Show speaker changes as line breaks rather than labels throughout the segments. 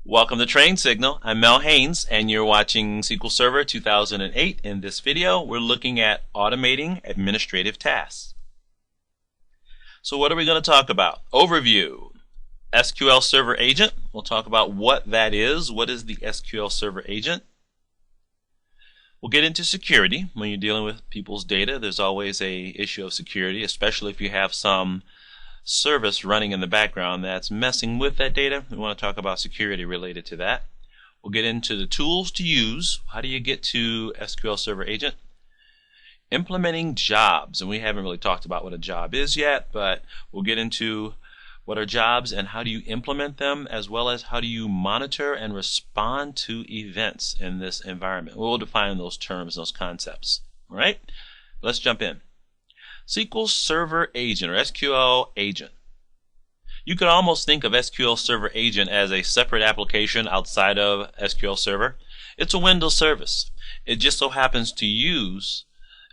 Welcome to Train Signal. I'm Mel Haynes, and you're watching SQL Server 2008. In this video, we're looking at automating administrative tasks. So what are we going to talk about? Overview. SQL Server Agent. We'll talk about what that is. What is the SQL Server Agent? We'll get into security. When you're dealing with people's data, there's always an issue of security, especially if you have some service running in the background that's messing with that data. We want to talk about security related to that. We'll get into the tools to use. How do you get to SQL Server Agent? Implementing jobs, and we haven't really talked about what a job is yet, but we'll get into what are jobs and how do you implement them, as well as how do you monitor and respond to events in this environment. We'll define those terms, those concepts. All right, let's jump in. SQL Server Agent, or SQL Agent. You could almost think of SQL Server Agent as a separate application outside of SQL Server. It's a Windows service. It just so happens to use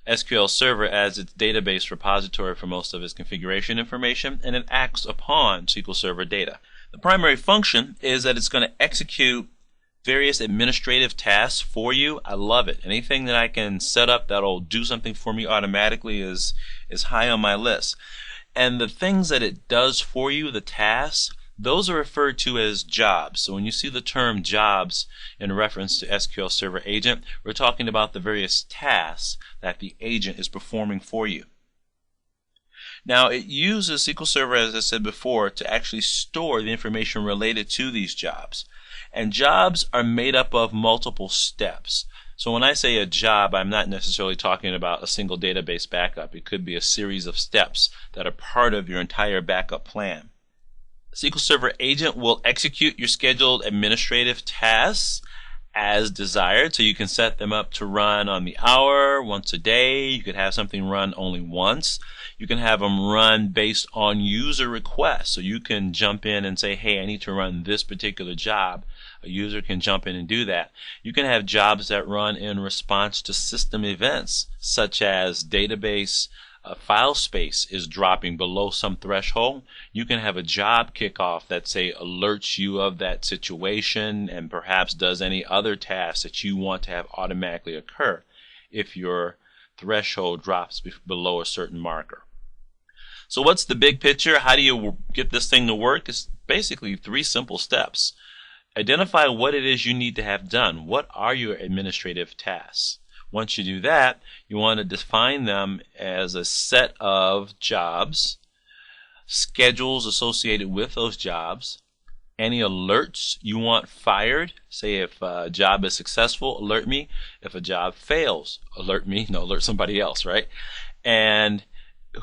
SQL Server as its database repository for most of its configuration information, and it acts upon SQL Server data. The primary function is that it's going to execute various administrative tasks for you. I love it. Anything that I can set up that'll do something for me automatically is high on my list. And the things that it does for you, the tasks, those are referred to as jobs. So when you see the term jobs in reference to SQL Server Agent, we're talking about the various tasks that the agent is performing for you. Now, it uses SQL Server, as I said before, to actually store the information related to these jobs. And jobs are made up of multiple steps. So when I say a job, I'm not necessarily talking about a single database backup. It could be a series of steps that are part of your entire backup plan. SQL Server Agent will execute your scheduled administrative tasks as desired, so you can set them up to run on the hour, once a day. You could have something run only once. You can have them run based on user requests, so you can jump in and say, hey, I need to run this particular job. A user can jump in and do that. You can have jobs that run in response to system events, such as database file space is dropping below some threshold. You can have a job kickoff that, say, alerts you of that situation and perhaps does any other tasks that you want to have automatically occur if your threshold drops below a certain marker. So what's the big picture? How do you get this thing to work? It's basically 3 simple steps. Identify what it is you need to have done. What are your administrative tasks? Once you do that, you want to define them as a set of jobs, schedules associated with those jobs, any alerts you want fired. Say if a job is successful, alert me. If a job fails, alert me. No, alert somebody else, right? And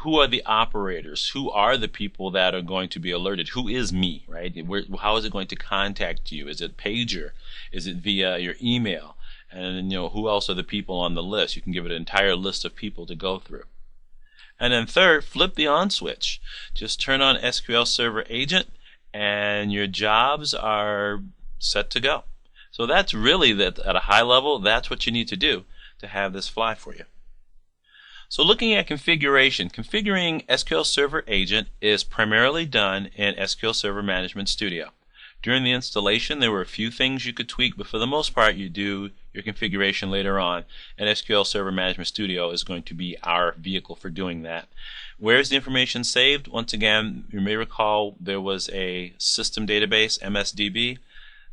who are the operators? Who are the people that are going to be alerted? Who is me, right? How is it going to contact you? Is it pager? Is it via your email? And who else are the people on the list? You can give it an entire list of people to go through. And then third, flip the on switch. Just turn on SQL Server Agent and your jobs are set to go. So that's really that at a high level, that's what you need to do to have this fly for you. So looking at configuration, configuring SQL Server Agent is primarily done in SQL Server Management Studio. During the installation, there were a few things you could tweak, but for the most part, you do your configuration later on, and SQL Server Management Studio is going to be our vehicle for doing that. Where is the information saved? Once again, you may recall there was a system database, MSDB.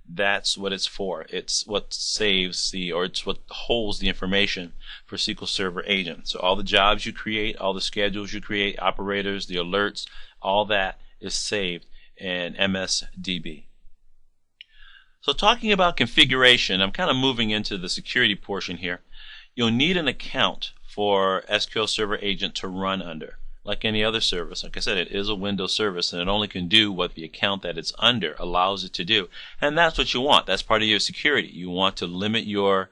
That's what it's for. It's what saves it's what holds the information for SQL Server Agent. So all the jobs you create, all the schedules you create, operators, the alerts, all that is saved in MSDB. So talking about configuration, I'm kind of moving into the security portion here. You'll need an account for SQL Server Agent to run under. Like any other service, like I said, it is a Windows service and it only can do what the account that it's under allows it to do. And that's what you want. That's part of your security. You want to limit your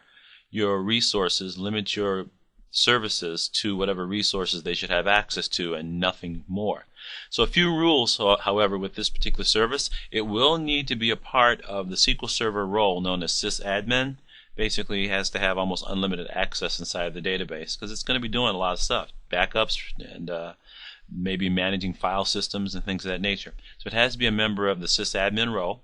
resources, limit your services to whatever resources they should have access to and nothing more. So a few rules, however, with this particular service. It will need to be a part of the SQL Server role known as sysadmin. Basically has to have almost unlimited access inside of the database because it's going to be doing a lot of stuff, backups and maybe managing file systems and things of that nature. So it has to be a member of the sysadmin role.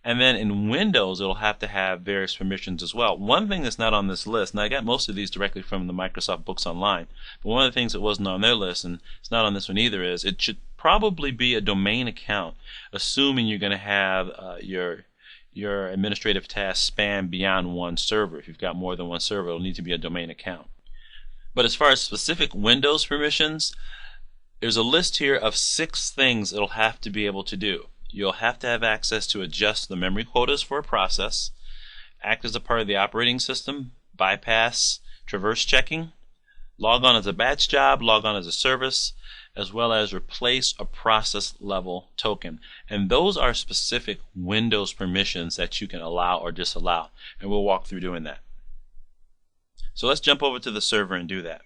And then in Windows, it'll have to have various permissions as well. One thing that's not on this list, and I got most of these directly from the Microsoft Books Online, but one of the things that wasn't on their list, and it's not on this one either, is it should probably be a domain account, assuming you're going to have your administrative tasks span beyond one server. If you've got more than one server, it'll need to be a domain account. But as far as specific Windows permissions, there's a list here of 6 things it'll have to be able to do. You'll have to have access to adjust the memory quotas for a process, act as a part of the operating system, bypass traverse checking, log on as a batch job, log on as a service, as well as replace a process level token. And those are specific Windows permissions that you can allow or disallow. And we'll walk through doing that. So let's jump over to the server and do that.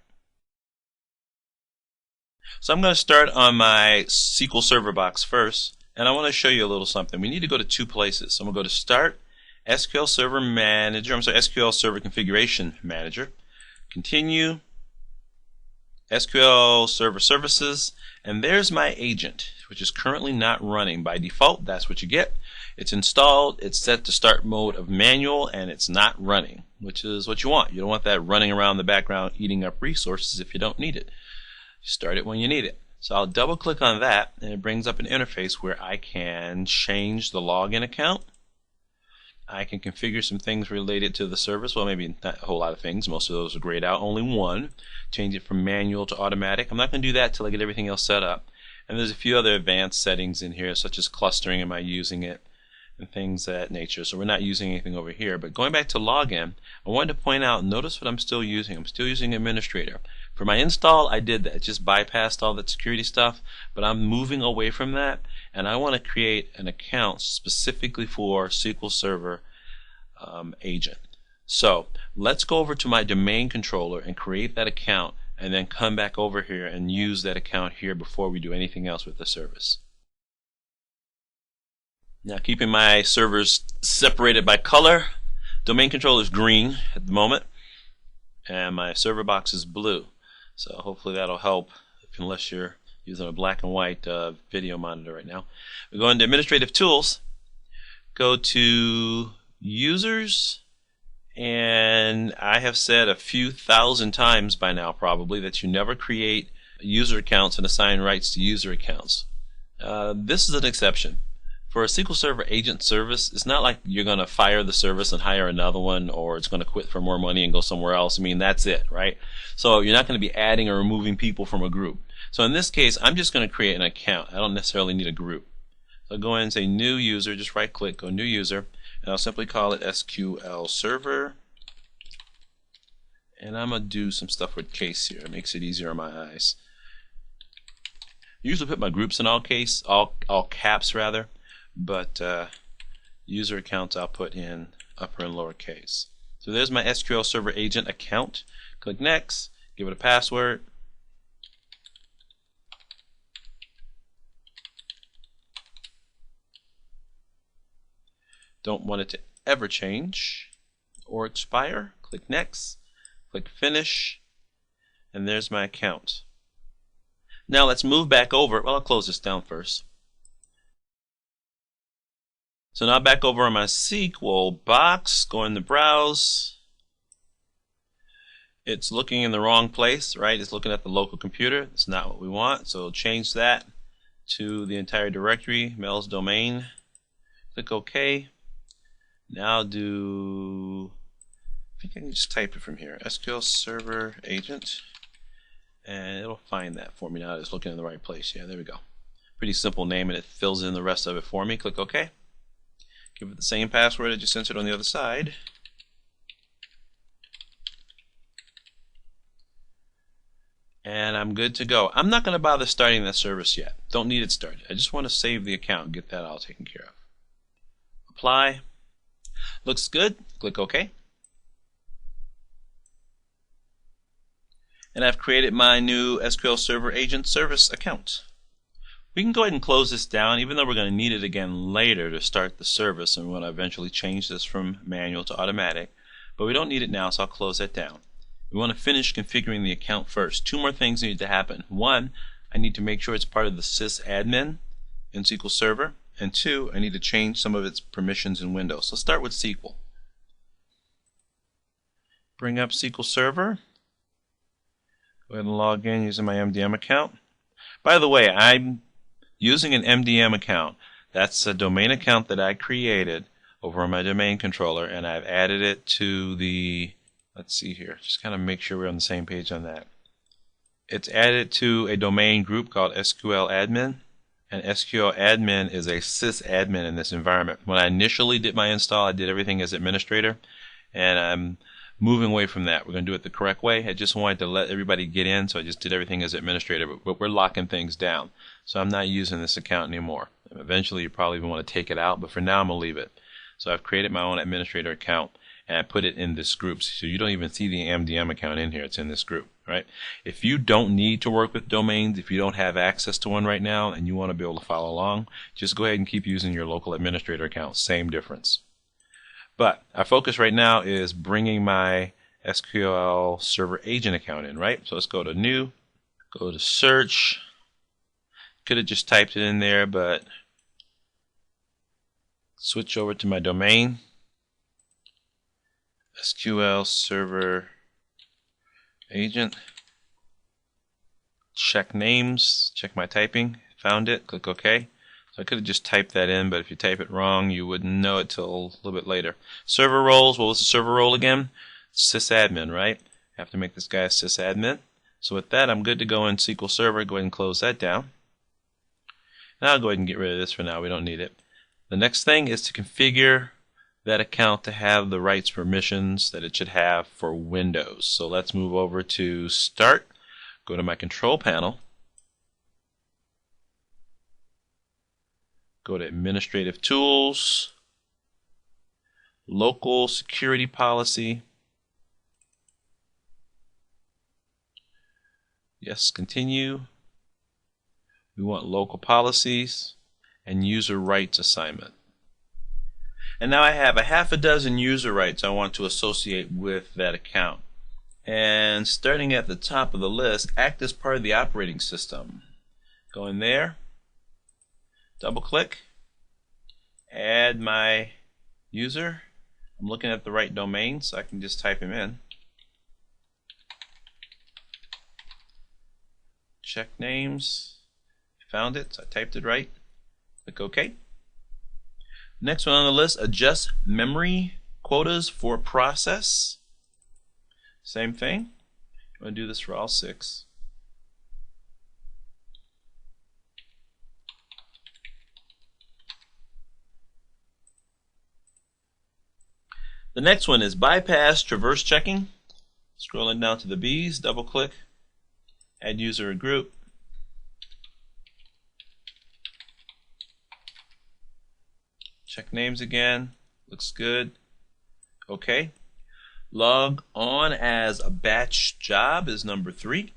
So I'm going to start on my SQL Server box first. And I want to show you a little something. We need to go to 2 places. So I'm going to go to Start, SQL Server Manager, SQL Server Configuration Manager, Continue, SQL Server Services, and there's my agent, which is currently not running. By default, that's what you get. It's installed, it's set to start mode of manual, and it's not running, which is what you want. You don't want that running around the background eating up resources if you don't need it. You start it when you need it. So I'll double click on that, and it brings up an interface where I can change the login account. I can configure some things related to the service. Well, maybe not a whole lot of things. Most of those are grayed out. Only one. Change it from manual to automatic. I'm not going to do that till I get everything else set up. And there's a few other advanced settings in here, such as clustering, am I using it, and things of that nature. So we're not using anything over here. But going back to login, I wanted to point out, notice what I'm still using. I'm still using administrator. For my install, I did that. Just bypassed all that security stuff, but I'm moving away from that, and I want to create an account specifically for SQL Server agent. So let's go over to my domain controller and create that account, and then come back over here and use that account here before we do anything else with the service. Now, keeping my servers separated by color, domain controller is green at the moment, and my server box is blue. So hopefully that'll help, unless you're using a black and white video monitor right now. We go into Administrative Tools, go to Users, and I have said a few thousand times by now probably that you never create user accounts and assign rights to user accounts. This is an exception. For a SQL Server agent service, it's not like you're going to fire the service and hire another one, or it's going to quit for more money and go somewhere else. I mean, that's it, right? So you're not going to be adding or removing people from a group. So in this case, I'm just going to create an account. I don't necessarily need a group. So I'll go in and say New User, just right click, go New User, and I'll simply call it SQL Server. And I'm going to do some stuff with case here. It makes it easier on my eyes. I usually put my groups in all caps rather. But user accounts I'll put in upper and lower case. So there's my SQL Server agent account. Click Next, give it a password. Don't want it to ever change or expire. Click Next, click Finish, and there's my account. Now let's move back over. Well, I'll close this down first. So now back over on my SQL box, go in the Browse. It's looking in the wrong place, right? It's looking at the local computer. That's not what we want, so change that to the entire directory, Mel's domain. Click OK. Now I think I can just type it from here, SQL Server Agent, and it'll find that for me now. It's looking in the right place. Yeah, there we go. Pretty simple name, and it fills in the rest of it for me. Click OK. Give it the same password I just entered on the other side. And I'm good to go. I'm not going to bother starting that service yet. Don't need it started. I just want to save the account and get that all taken care of. Apply. Looks good. Click OK. And I've created my new SQL Server Agent Service account. We can go ahead and close this down, even though we're going to need it again later to start the service, and we're going to eventually change this from manual to automatic. But we don't need it now, so I'll close that down. We want to finish configuring the account first. 2 more things need to happen. 1, I need to make sure it's part of the sysadmin in SQL Server. and 2, I need to change some of its permissions in Windows. So let's start with SQL. Bring up SQL Server. Go ahead and log in using my MDM account. By the way, I'm using an MDM account. That's a domain account that I created over on my domain controller, and I've added it to the, let's see here, just kind of make sure we're on the same page on that. It's added to a domain group called SQL admin, and SQL admin is a sysadmin in this environment. When I initially did my install, I did everything as administrator, and I'm moving away from that. We're going to do it the correct way. I just wanted to let everybody get in, so I just did everything as administrator, but we're locking things down. So I'm not using this account anymore. Eventually you probably even want to take it out, but for now I'm going to leave it. So I've created my own administrator account, and I put it in this group. So you don't even see the MDM account in here. It's in this group, right? If you don't need to work with domains, if you don't have access to one right now and you want to be able to follow along, just go ahead and keep using your local administrator account. Same difference. But our focus right now is bringing my SQL Server Agent account in, right? So let's go to New, go to Search. Could have just typed it in there, but switch over to my domain. SQL Server Agent. Check names, check my typing, found it, click OK. So I could have just typed that in, but if you type it wrong, you wouldn't know it till a little bit later. Server roles, what was the server role again? Sysadmin, right? I have to make this guy a sysadmin. So with that, I'm good to go in SQL Server. Go ahead and close that down. Now I'll go ahead and get rid of this for now. We don't need it. The next thing is to configure that account to have the rights permissions that it should have for Windows. So let's move over to Start. Go to my control panel. Go to Administrative Tools, Local Security Policy. Yes, continue. We want local policies and user rights assignment. And now I have a half a dozen user rights I want to associate with that account. And starting at the top of the list, act as part of the operating system. Go in there. Double click, add my user. I'm looking at the right domain, so I can just type him in. Check names, found it, so I typed it right. Click OK. Next one on the list, adjust memory quotas for process. Same thing. I'm going to do this for all 6. The next one is bypass traverse checking. Scrolling down to the B's, double click, add user or group. Check names again, looks good. Okay. Log on as a batch job is number 3.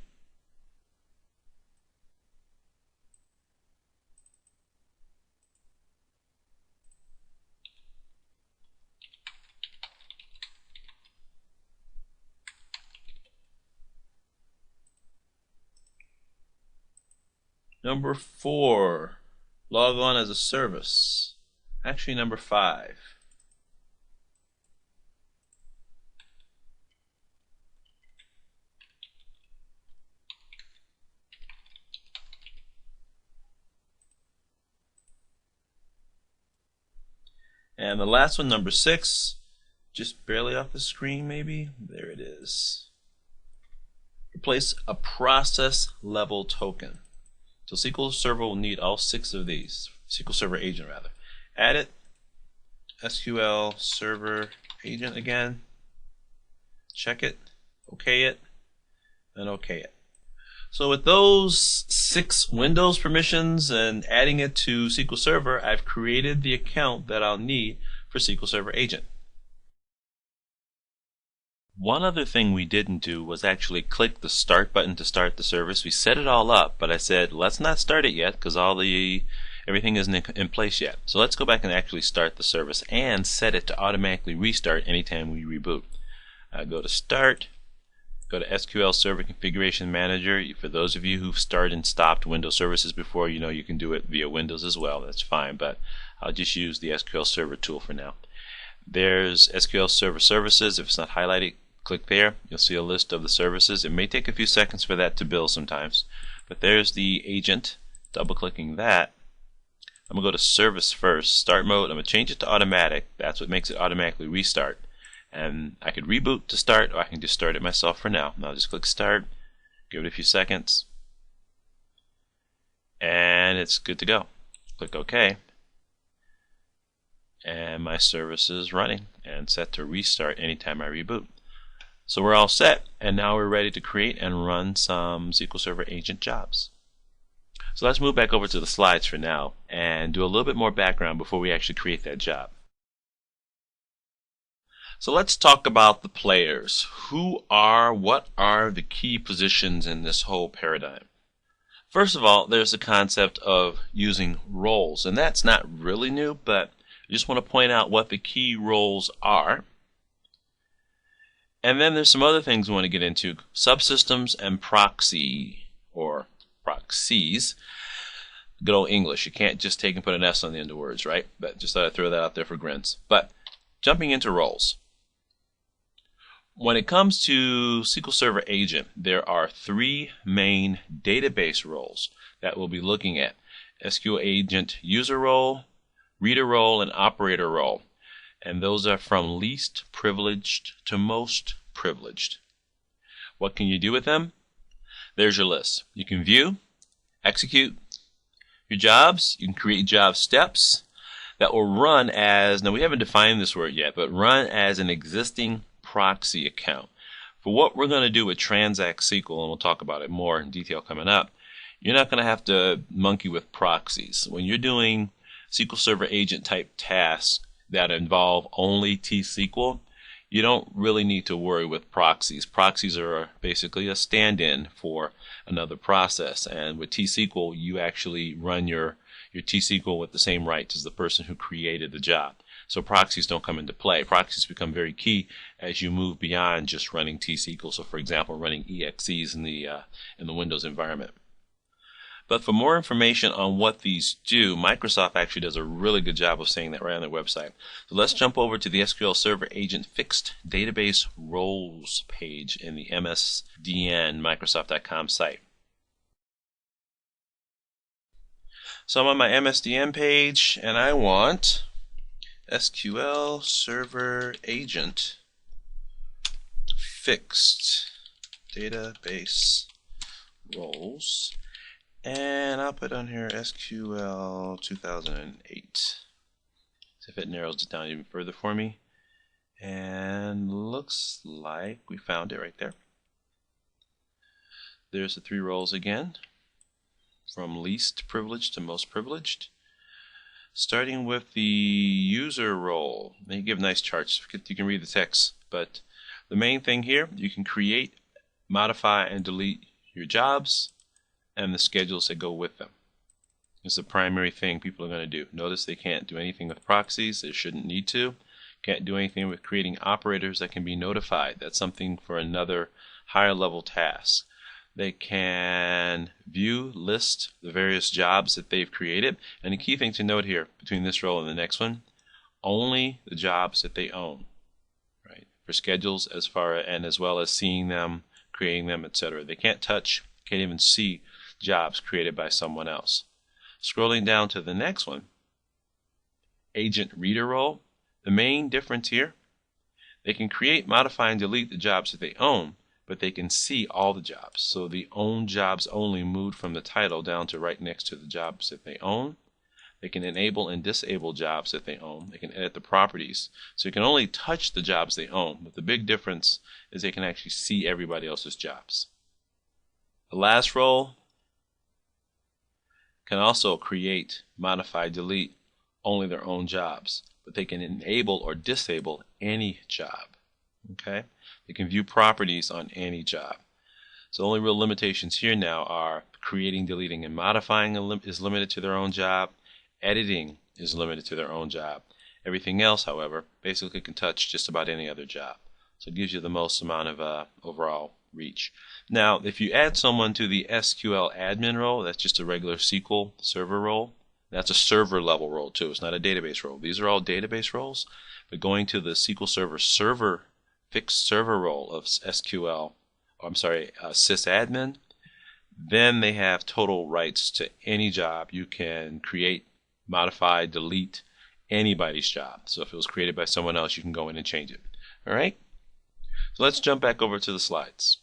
Number 4, log on as a service. Actually, number 5. And the last one, number 6, just barely off the screen maybe. There it is. Replace a process level token. So SQL Server will need all 6 of these. SQL Server Agent rather. Add it. SQL Server Agent again. Check it. OK it. And OK it. So with those 6 Windows permissions and adding it to SQL Server, I've created the account that I'll need for SQL Server Agent. One other thing we didn't do was actually click the Start button to start the service. We set it all up, but I said let's not start it yet because everything isn't in place yet. So let's go back and actually start the service and set it to automatically restart anytime we reboot. Go to Start, Go to SQL Server Configuration Manager. For those of you who've started and stopped Windows services before, you know you can do it via Windows as well. That's fine, but I'll just use the SQL Server tool for now. There's SQL Server Services. If it's not highlighted, click there. You'll see a list of the services. It may take a few seconds for that to build sometimes, but there's the agent. Double-clicking that, I'm going to go to Service first, Start Mode. I'm going to change it to Automatic. That's what makes it automatically restart. And I could reboot to start, or I can just start it myself for now. I'll just click Start, give it a few seconds, and it's good to go. Click OK. And my service is running and set to restart anytime I reboot. So we're all set, and now we're ready to create and run some SQL Server agent jobs. So let's move back over to the slides for now and do a little bit more background before we actually create that job. So let's talk about the players. What are the key positions in this whole paradigm? First of all, there's the concept of using roles, and that's not really new, but I just want to point out what the key roles are. And then there's some other things we want to get into. Subsystems and proxy, or proxies. Good old English. You can't just take and put an S on the end of words, right? But just thought I'd throw that out there for grins. But jumping into roles. When it comes to SQL Server Agent, there are three main database roles that we'll be looking at. SQL Agent User Role, Reader Role, and Operator Role. And those are from least privileged to most privileged. What can you do with them? There's your list. You can view, execute your jobs. You can create job steps that will run as, now we haven't defined this word yet, but run as an existing proxy account. For what we're going to do with Transact SQL, and we'll talk about it more in detail coming up, you're not going to have to monkey with proxies. When you're doing SQL Server agent type tasks that involve only T-SQL, you don't really need to worry with proxies. Proxies are basically a stand-in for another process, and with T-SQL you actually run your T-SQL with the same rights as the person who created the job. So proxies don't come into play. Proxies become very key as you move beyond just running T-SQL. So for example, running EXEs in the Windows environment. But for more information on what these do, Microsoft actually does a really good job of saying that right on their website. So let's jump over to the SQL Server Agent Fixed Database Roles page in the MSDN Microsoft.com site. So I'm on my MSDN page, and I want SQL Server Agent Fixed Database Roles. And I'll put on here SQL 2008. See if it narrows it down even further for me. And looks like we found it right there. There's the three roles again, from least privileged to most privileged. Starting with the user role. They give nice charts. You can read the text, but the main thing here, you can create, modify, and delete your jobs and the schedules that go with them. It's the primary thing people are going to do. Notice they can't do anything with proxies. They shouldn't need to. Can't do anything with creating operators that can be notified. That's something for another higher level task. They can view, list the various jobs that they've created. And the key thing to note here between this role and the next one, only the jobs that they own, right? For schedules as well as seeing them, creating them, etc. They can't touch, can't even see jobs created by someone else. Scrolling down to the next one, Agent Reader Role. The main difference here, they can create, modify, and delete the jobs that they own, but they can see all the jobs. So the own jobs only moved from the title down to right next to the jobs that they own. They can enable and disable jobs that they own. They can edit the properties. So you can only touch the jobs they own, but the big difference is they can actually see everybody else's jobs. The last role can also create, modify, delete only their own jobs, but they can enable or disable any job. Okay? They can view properties on any job. So the only real limitations here now are creating, deleting, and modifying is limited to their own job. Editing is limited to their own job. Everything else, however, basically can touch just about any other job. So it gives you the most amount of overall reach. Now, if you add someone to the SQL admin role, that's just a regular SQL server role. That's a server level role too. It's not a database role. These are all database roles. But going to the SQL Server fixed server role of SQL, sysadmin, then they have total rights to any job. You can create, modify, delete anybody's job. So if it was created by someone else, you can go in and change it. All right? So let's jump back over to the slides.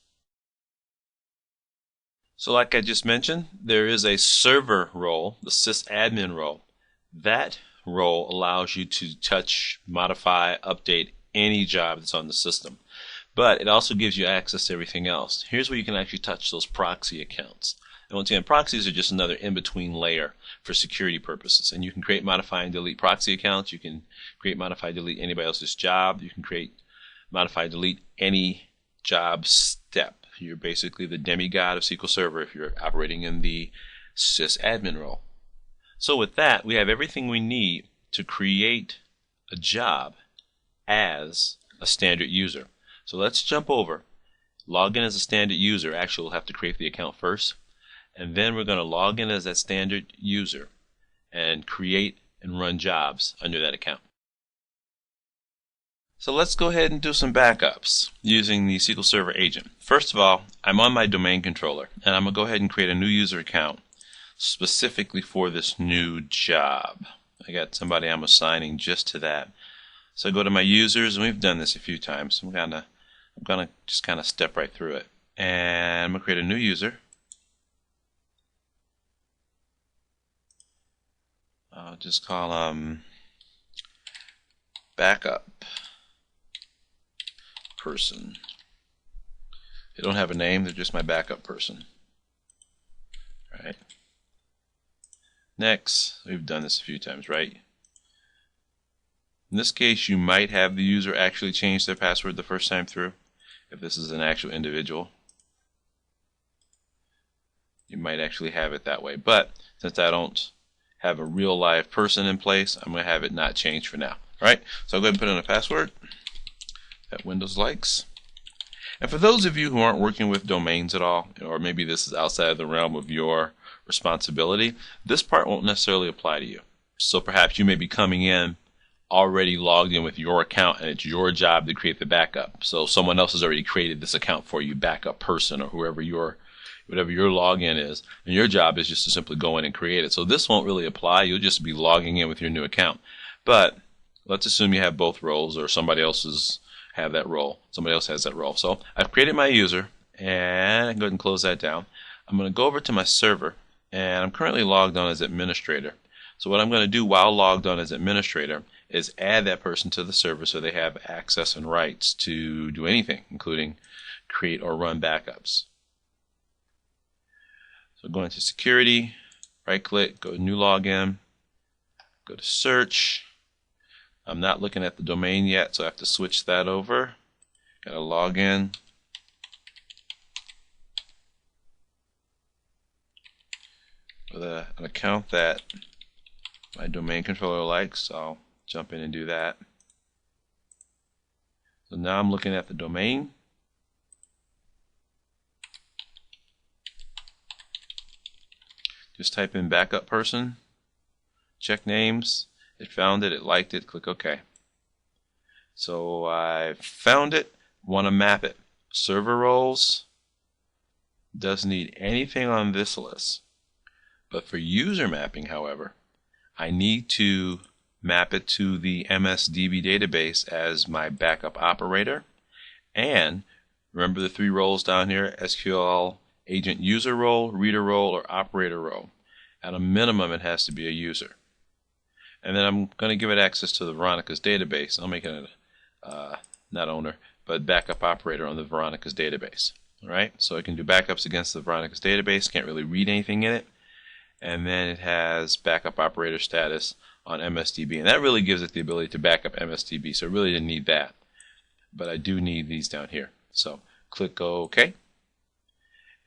So like I just mentioned, there is a server role, the sysadmin role. That role allows you to touch, modify, update any job that's on the system. But it also gives you access to everything else. Here's where you can actually touch those proxy accounts. And once again, proxies are just another in-between layer for security purposes. And you can create, modify, and delete proxy accounts. You can create, modify, delete anybody else's job. You can create, modify, delete any job step. You're basically the demigod of SQL Server if you're operating in the sysadmin role. So with that, we have everything we need to create a job as a standard user. So let's jump over. Log in as a standard user. Actually, we'll have to create the account first. And then we're going to log in as that standard user and create and run jobs under that account. So let's go ahead and do some backups using the SQL Server agent. First of all, I'm on my domain controller, and I'm going to go ahead and create a new user account specifically for this new job. I got somebody I'm assigning just to that. So I go to my users, and we've done this a few times. I'm gonna just kind of step right through it. And I'm going to create a new user. I'll just call backup person. They don't have a name, they're just my backup person. All right. Next, we've done this a few times, right? In this case, you might have the user actually change their password the first time through. If this is an actual individual, you might actually have it that way. But since I don't have a real live person in place, I'm going to have it not changed for now. All right, so I'll go ahead and put in a password that Windows likes. And for those of you who aren't working with domains at all, or maybe this is outside of the realm of your responsibility, this part won't necessarily apply to you. So perhaps you may be coming in already logged in with your account, and it's your job to create the backup. So someone else has already created this account for you, backup person, or whatever your login is, and your job is just to simply go in and create it. So this won't really apply. You'll just be logging in with your new account. But let's assume you have both roles, or somebody else has that role. Somebody else has that role. So I've created my user, and I can go ahead and close that down. I'm going to go over to my server, and I'm currently logged on as administrator. So what I'm going to do while logged on as administrator is add that person to the server so they have access and rights to do anything, including create or run backups. So go into security, right click, go to new login, go to search. I'm not looking at the domain yet, so I have to switch that over. Got to log in. With an account that my domain controller likes, so I'll jump in and do that. So now I'm looking at the domain. Just type in backup person, check names. It found it, it liked it, click OK. So I found it, want to map it. Server roles doesn't need anything on this list. But for user mapping, however, I need to map it to the MSDB database as my backup operator. And remember the three roles down here, SQL agent user role, reader role, or operator role. At a minimum, it has to be a user. And then I'm going to give it access to the Veronica's database. I'll make it not owner, but backup operator on the Veronica's database. All right, so it can do backups against the Veronica's database. Can't really read anything in it. And then it has backup operator status on MSDB, and that really gives it the ability to back up MSDB. So I really didn't need that, but I do need these down here. So click OK,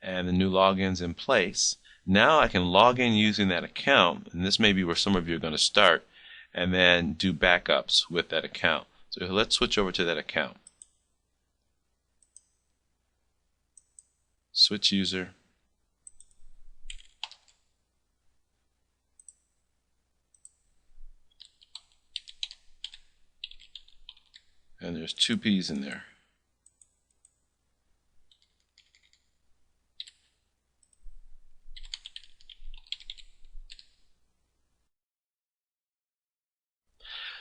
and the new login's in place. Now I can log in using that account, and this may be where some of you are going to start, and then do backups with that account. So let's switch over to that account. switch user, and there's two P's in there.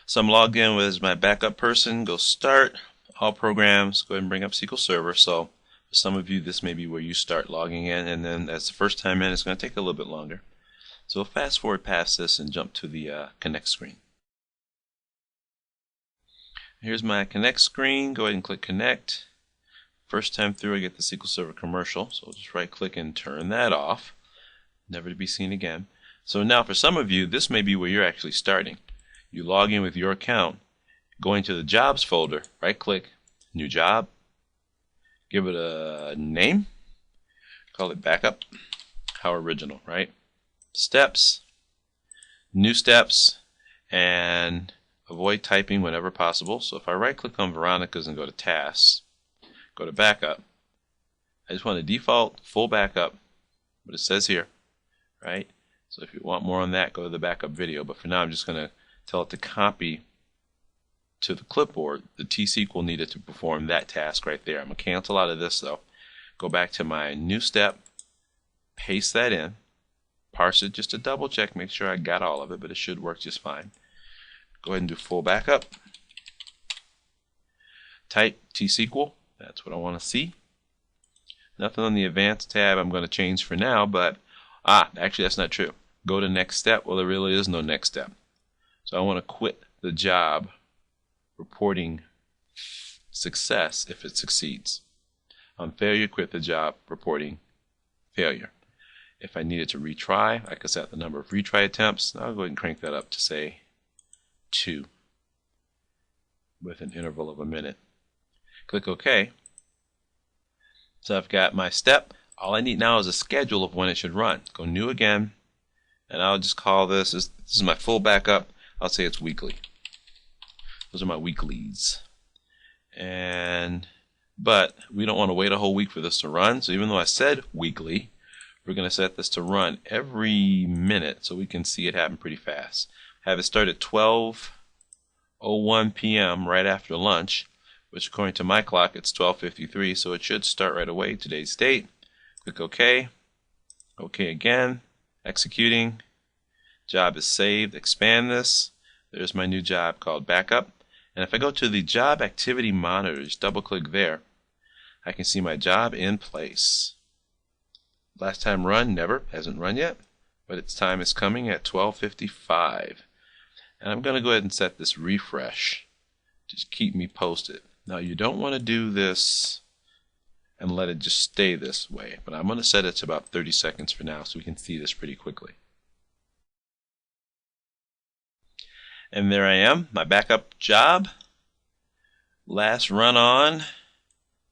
So I'm logged in as my backup person. Go start, all programs, go ahead and bring up SQL Server. So for some of you, this may be where you start logging in, and then as the first time in, it's going to take a little bit longer. So we'll fast forward past this and jump to the Connect screen. Here's my Connect screen. Go ahead and click Connect. First time through, I get the SQL Server commercial, so I'll just right click and turn that off. Never to be seen again. So now for some of you, this may be where you're actually starting. You log in with your account, going to the Jobs folder, right click, New Job, give it a name, call it Backup. How original, right? Steps, New Steps, and avoid typing whenever possible. So if I right click on Veronica's and go to Tasks, go to Backup, I just want to default full backup, what it says here, right? So if you want more on that, go to the backup video. But for now, I'm just going to tell it to copy to the clipboard the T-SQL needed to perform that task right there. I'm going to cancel out of this though. Go back to my new step, paste that in, parse it just to double check, make sure I got all of it, but it should work just fine. Go ahead and do full backup. Type T-SQL, that's what I want to see. Nothing on the advanced tab I'm going to change for now, but actually that's not true. Go to next step. Well, there really is no next step. So I want to quit the job reporting success if it succeeds. On failure, quit the job reporting failure. If I needed to retry, I could set the number of retry attempts. I'll go ahead and crank that up to say 2 with an interval of a minute. Click OK. So I've got my step. All I need now is a schedule of when it should run. Go new again, and I'll just call this is my full backup. I'll say it's weekly. Those are my weeklies. But we don't want to wait a whole week for this to run. So even though I said weekly, we're going to set this to run every minute so we can see it happen pretty fast. Have it start at 12:01 p.m. right after lunch, which according to my clock it's 12:53, so it should start right away. Today's date. Click OK. OK again. Executing. Job is saved. Expand this. There's my new job called Backup. And if I go to the Job Activity Monitor, just double click there, I can see my job in place. Last time run, never, hasn't run yet, but its time is coming at 12:55. And I'm going to go ahead and set this refresh. Just keep me posted. Now you don't want to do this and let it just stay this way, but I'm going to set it to about 30 seconds for now so we can see this pretty quickly. And there I am, my backup job. Last run on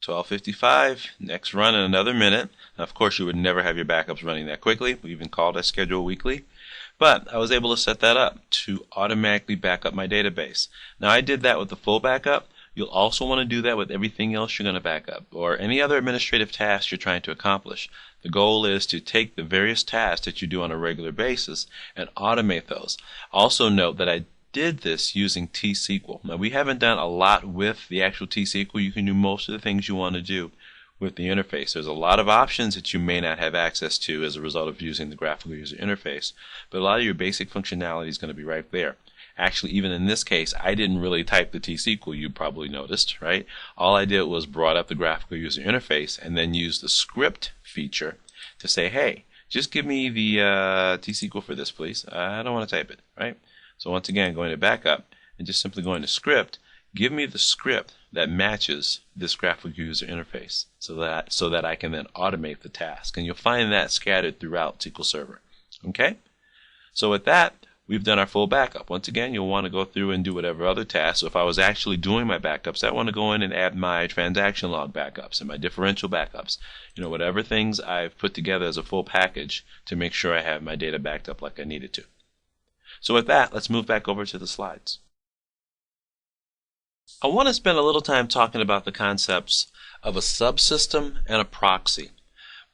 12:55. Next run in another minute. Now, of course, you would never have your backups running that quickly. We even call that schedule weekly. But I was able to set that up to automatically back up my database. Now, I did that with the full backup. You'll also want to do that with everything else you're going to back up or any other administrative tasks you're trying to accomplish. The goal is to take the various tasks that you do on a regular basis and automate those. Also note that I did this using T-SQL. Now we haven't done a lot with the actual T-SQL. You can do most of the things you want to do with the interface. There's a lot of options that you may not have access to as a result of using the graphical user interface, but a lot of your basic functionality is going to be right there. Actually, even in this case, I didn't really type the T-SQL, you probably noticed, right? All I did was brought up the graphical user interface and then used the script feature to say, hey, just give me the T-SQL for this, please. I don't want to type it, right? So once again, going to backup and just simply going to script, give me the script that matches this graphical user interface so that I can then automate the task. And you'll find that scattered throughout SQL Server. Okay? So with that, we've done our full backup. Once again, you'll want to go through and do whatever other tasks. So if I was actually doing my backups, I want to go in and add my transaction log backups and my differential backups. You know, whatever things I've put together as a full package to make sure I have my data backed up like I needed to. So with that, let's move back over to the slides. I want to spend a little time talking about the concepts of a subsystem and a proxy.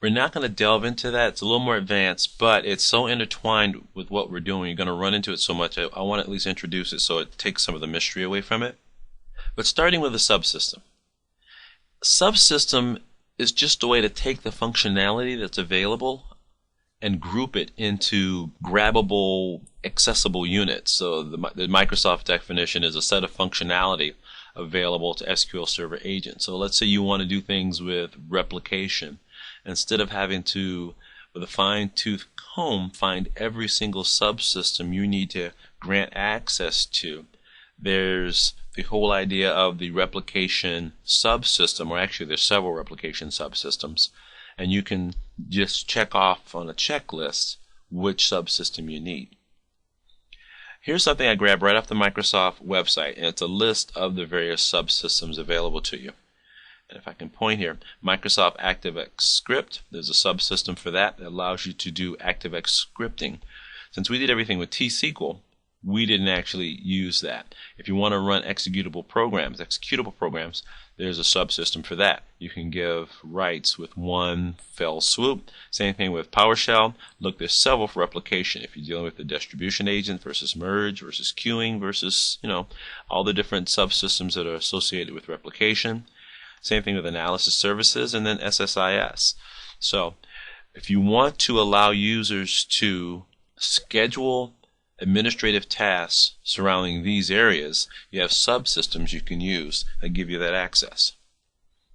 We're not going to delve into that. It's a little more advanced, but it's so intertwined with what we're doing. You're going to run into it so much. I want to at least introduce it so it takes some of the mystery away from it. But starting with a subsystem. Subsystem is just a way to take the functionality that's available and group it into grabbable, accessible units. So the Microsoft definition is a set of functionality available to SQL Server agents. So let's say you want to do things with replication. Instead of having to, with a fine-tooth comb, find every single subsystem you need to grant access to, there's the whole idea of the replication subsystem, or actually there's several replication subsystems, and you can just check off on a checklist which subsystem you need. Here's something I grabbed right off the Microsoft website, and it's a list of the various subsystems available to you. And if I can point here, Microsoft ActiveX Script, there's a subsystem for that allows you to do ActiveX scripting. Since we did everything with T-SQL, we didn't actually use that. If you want to run executable programs, there's a subsystem for that. You can give rights with one fell swoop. Same thing with PowerShell. Look, there's several for replication. If you're dealing with the distribution agent versus merge versus queuing versus, all the different subsystems that are associated with replication. Same thing with analysis services and then SSIS. So if you want to allow users to schedule administrative tasks surrounding these areas, you have subsystems you can use that give you that access.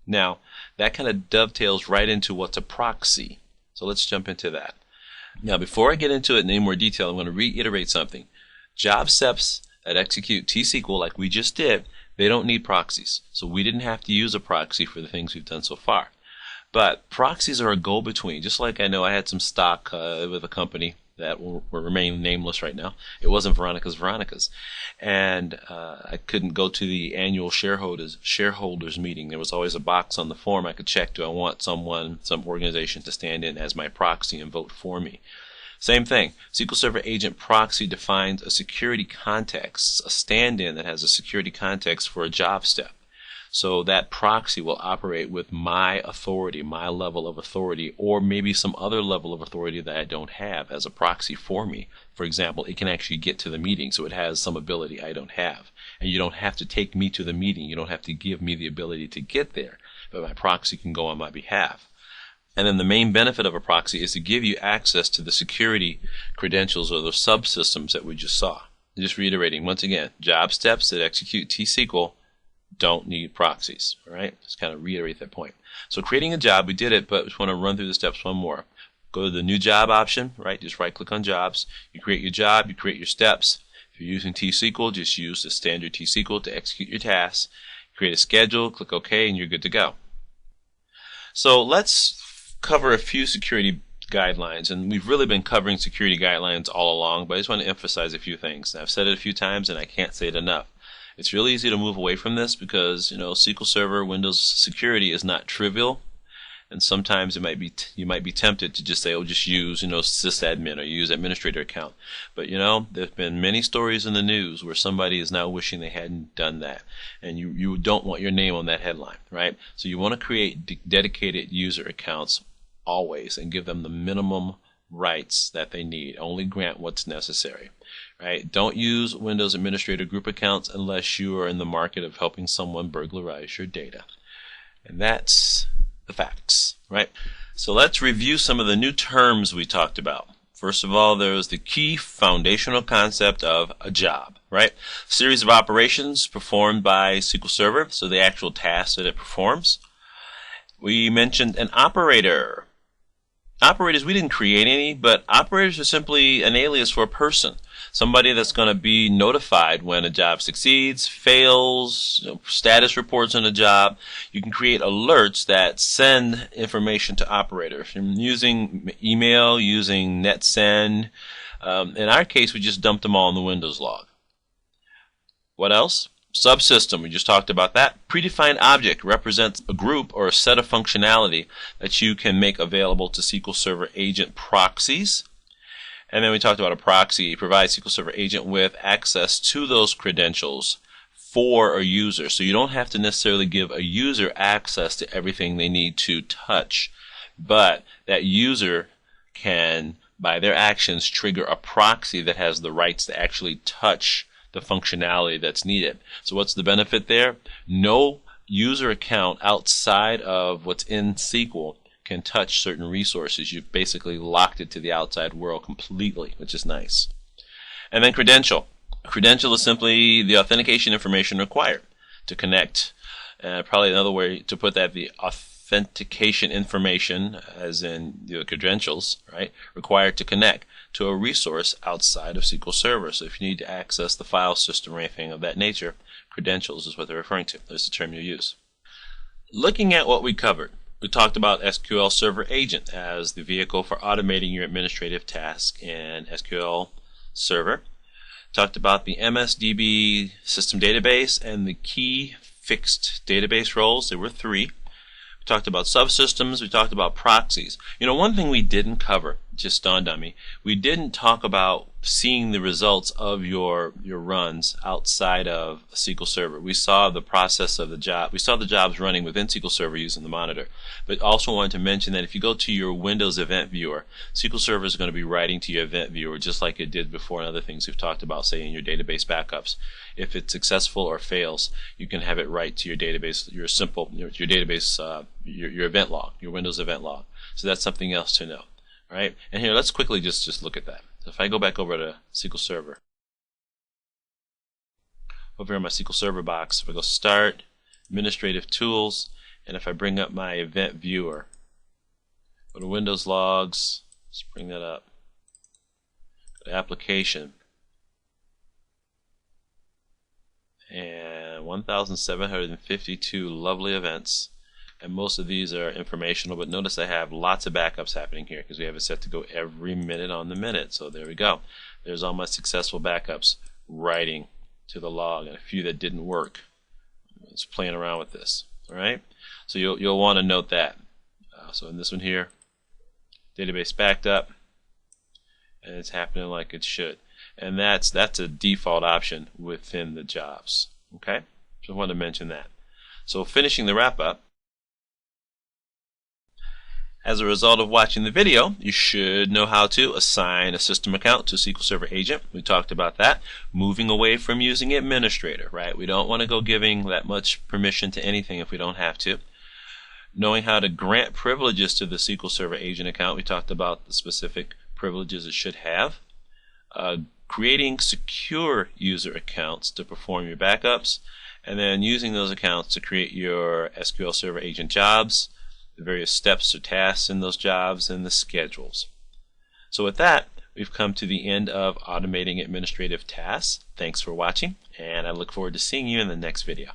Now, that kind of dovetails right into what's a proxy. So let's jump into that. Now, before I get into it in any more detail, I'm going to reiterate something. Job steps that execute T-SQL like we just did, they don't need proxies. So we didn't have to use a proxy for the things we've done so far. But proxies are a go-between. Just like I know I had some stock with a company that will remain nameless right now. It wasn't Veronica's. And I couldn't go to the annual shareholders meeting. There was always a box on the form I could check. Do I want some organization to stand in as my proxy and vote for me? Same thing. SQL Server Agent Proxy defines a security context, a stand-in that has a security context for a job step. So that proxy will operate with my authority, my level of authority, or maybe some other level of authority that I don't have as a proxy for me. For example, it can actually get to the meeting, so it has some ability I don't have. And you don't have to take me to the meeting. You don't have to give me the ability to get there. But my proxy can go on my behalf. And then the main benefit of a proxy is to give you access to the security credentials or the subsystems that we just saw. And just reiterating, once again, job steps that execute T-SQL don't need proxies. All right? Just kind of reiterate that point. So creating a job, we did it, but we just want to run through the steps one more. Go to the new job option, right? Just right-click on jobs. You create your job, you create your steps. If you're using T-SQL, just use the standard T-SQL to execute your tasks. Create a schedule, click OK, and you're good to go. So let's cover a few security guidelines, and we've really been covering security guidelines all along, but I just want to emphasize a few things. I've said it a few times and I can't say it enough. It's really easy to move away from this because SQL Server Windows security is not trivial, and sometimes you might be tempted to just say, oh, just use sysadmin or use administrator account. But there's been many stories in the news where somebody is now wishing they hadn't done that, and you don't want your name on that headline, right? So you want to create dedicated user accounts always and give them the minimum rights that they need. Only grant what's necessary, right? Don't use Windows Administrator group accounts unless you are in the market of helping someone burglarize your data. And that's the facts, right? So let's review some of the new terms we talked about. First of all, there's the key foundational concept of a job, right? Series of operations performed by SQL Server, so the actual tasks that it performs. We mentioned an operator. Operators, we didn't create any, but operators are simply an alias for a person. Somebody that's going to be notified when a job succeeds, fails, status reports on a job. You can create alerts that send information to operators. Using email, using NetSend. In our case, we just dumped them all in the Windows log. What else? Subsystem, we just talked about that. Predefined object represents a group or a set of functionality that you can make available to SQL Server Agent proxies. And then we talked about a proxy. It provides SQL Server Agent with access to those credentials for a user. So you don't have to necessarily give a user access to everything they need to touch. but that user can, by their actions, trigger a proxy that has the rights to actually touch the functionality that's needed. So what's the benefit there? No user account outside of what's in SQL can touch certain resources. You've basically locked it to the outside world completely, which is nice. And then credential. Credential is simply the authentication information required to connect. Probably another way to put that, the authentication information, as in the credentials, right, required to connect to a resource outside of SQL Server. So if you need to access the file system or anything of that nature, credentials is what they're referring to. That's the term you use. Looking at what we covered, we talked about SQL Server Agent as the vehicle for automating your administrative tasks in SQL Server. Talked about the MSDB system database and the key fixed database roles. There were 3. We talked about subsystems. We talked about proxies. One thing we didn't cover, just dawned on me, we didn't talk about seeing the results of your runs outside of SQL Server. We saw the process of the job. We saw the jobs running within SQL Server using the monitor. But also wanted to mention that if you go to your Windows Event Viewer, SQL Server is going to be writing to your Event Viewer just like it did before and other things we've talked about, say in your database backups. If it's successful or fails, you can have it write to your database, your database, your event log, your Windows event log. So that's something else to know. All right, and here let's quickly just look at that. So if I go back over to SQL Server, over here in my SQL Server box, if I go Start, Administrative Tools, and if I bring up my Event Viewer, go to Windows Logs, let's bring that up, go to Application, and 1,752 lovely events. And most of these are informational, but notice I have lots of backups happening here because we have it set to go every minute on the minute. So there we go. There's all my successful backups writing to the log, and a few that didn't work. It's playing around with this. All right. So you'll want to note that. So in this one here, database backed up, and it's happening like it should. And that's a default option within the jobs. Okay. So I wanted to mention that. So finishing the wrap up. As a result of watching the video, you should know how to assign a system account to SQL Server Agent. We talked about that. Moving away from using administrator, right? We don't want to go giving that much permission to anything if we don't have to. Knowing how to grant privileges to the SQL Server Agent account. We talked about the specific privileges it should have. Creating secure user accounts to perform your backups. And then using those accounts to create your SQL Server Agent jobs, the various steps or tasks in those jobs, and the schedules. So with that, we've come to the end of automating administrative tasks. Thanks for watching, and I look forward to seeing you in the next video.